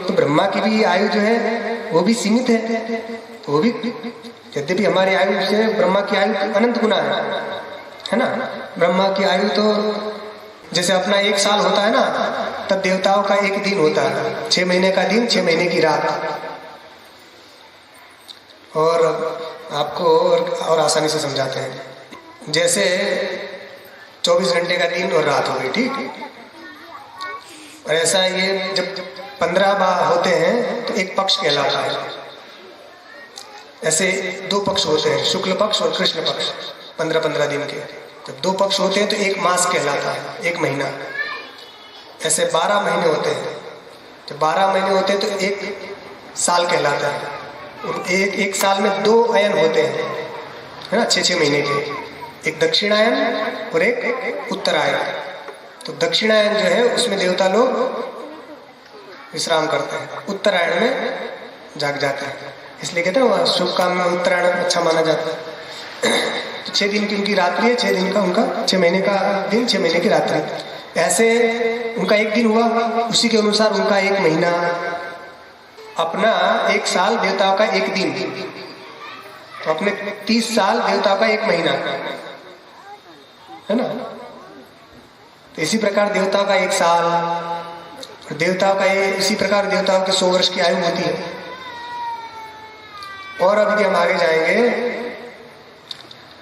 तो ब्रह्मा की भी आयु जो है वो भी सीमित है, वो भी, यद्यपि हमारी आयु से ब्रह्मा की आयु अनंत गुना है ना। ब्रह्मा की आयु तो जैसे अपना 1 साल होता है ना, तब देवताओं का 1 दिन होता है, 6 महीने का दिन, 6 महीने की रात। और आपको और आसानी से समझाते हैं, जैसे 24 घंटे का दिन और रात हो गई, ठीक। और ऐसा ये जब 15 बार होते हैं तो एक पक्ष कहलाता है। ऐसे 2 पक्ष होते हैं, शुक्ल पक्ष और कृष्ण पक्ष, 15-15 दिन के। जब 2 पक्ष होते हैं तो एक मास कहलाता है, 1 महीना। ऐसे 12 महीने होते हैं, जब 12 महीने होते हैं तो 1 साल कहलाता है। और एक साल में 2 अयन होते हैं, है ना, 6-6 महीने के, एक दक्षिणायन और एक उत्तरायण। तो दक्षिणायन जो है उसमें देवता लोग विश्राम करते हैं, उत्तरायण में जाग जाते हैं। इसलिए कहते हैं वह शुभ काम में उत्तरायण अच्छा माना जाता है। तो 6 दिन की उनकी रात्रि है, 6 दिन का उनका, 6 महीने का दिन, 6 महीने की रात्रि। ऐसे उनका 1 दिन हुआ, उसी के अनुसार उनका 1 महीना, अपना 1 साल देवताओं का 1 दिन, तो अपने 30 साल देवताओं का 1 महीना, है ना। तो इसी प्रकार देवताओं का 1 साल, और देवताओं का इसी प्रकार देवताओं के 100 वर्ष की आयु होती है। और अभी हम आगे जाएंगे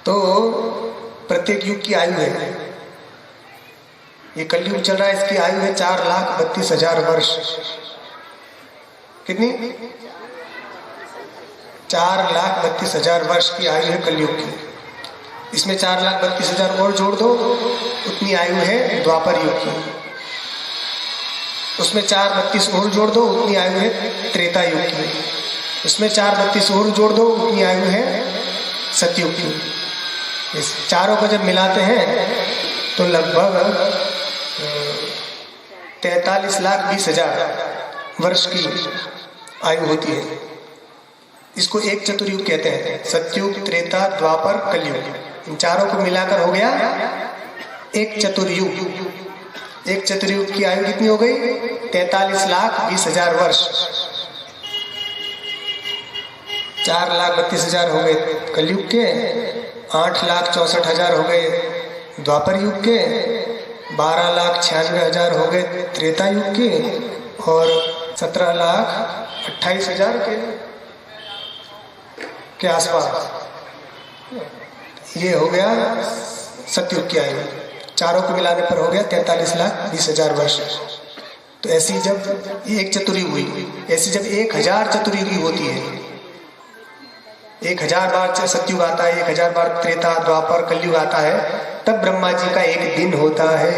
तो प्रत्येक युग की आयु है। ये कलयुग चल रहा है, इसकी आयु है 4,32,000 वर्ष। कितनी? 4,32,000 वर्ष की आयु है कलयुग की। इसमें 4,32,000 और जोड़ दो, उतनी आयु है द्वापर युग की। उसमें 4,32 और जोड़ दो, उतनी आयु है त्रेता युग की। उसमें 4,32 और जोड़ दो, उतनी आयु है सतयुग की। इस चारों को जब मिलाते हैं तो लगभग 43,20,000 वर्ष की आयु होती है। इसको एक चतुर्युग कहते हैं, सतयुग, त्रेता, द्वापर, कलयुग। इन चारों को मिलाकर हो गया एक चतुर्युग। एक चतुर्युग की आयु कितनी हो गई? 43,20,000 वर्ष। 4,32,000 हो गए कलयुग के, 8,64,000 हो गए द्वापर युग के, 12,96,000 हो गए त्रेता युग के, और 17,28,000 के आसपास ये हो गया सतयुग की आयु। चारों को मिलाने पर हो गया 43,20,000 वर्ष। तो ऐसी जब एक चतुर्युग हुई, ऐसी जब 1,000 चतुर्युगी होती है, 1,000 बार सतयुग आता है, 1,000 बार त्रेता, द्वापर, कलयुग आता है, तब ब्रह्मा जी का 1 दिन होता है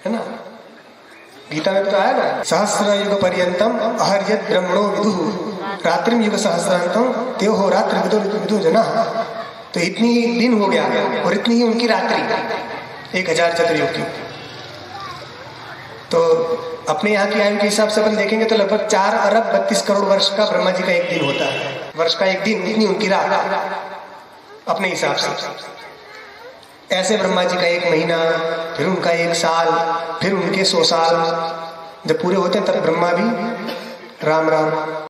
ना। गीता में तो आया ना, सहस्र युग पर्यंतम अहर्यत ब्रह्मणो विदुः रात्रिम युग सहस्रांतम त्यो हो रात्रि विदु जना। तो इतनी दिन हो गया और इतनी ही उनकी रात्रि 1,000 चतुर्युग की। तो अपने यहाँ की आयु के हिसाब से अपन देखेंगे तो लगभग 4,32,00,000,000 वर्ष का ब्रह्मा जी का 1 दिन होता है। वर्ष का 1 दिन, इतनी उनकी रात अपने हिसाब से। ऐसे ब्रह्मा जी का 1 महीना, फिर उनका 1 साल, फिर उनके 100 साल जब पूरे होते हैं तब ब्रह्मा भी राम राम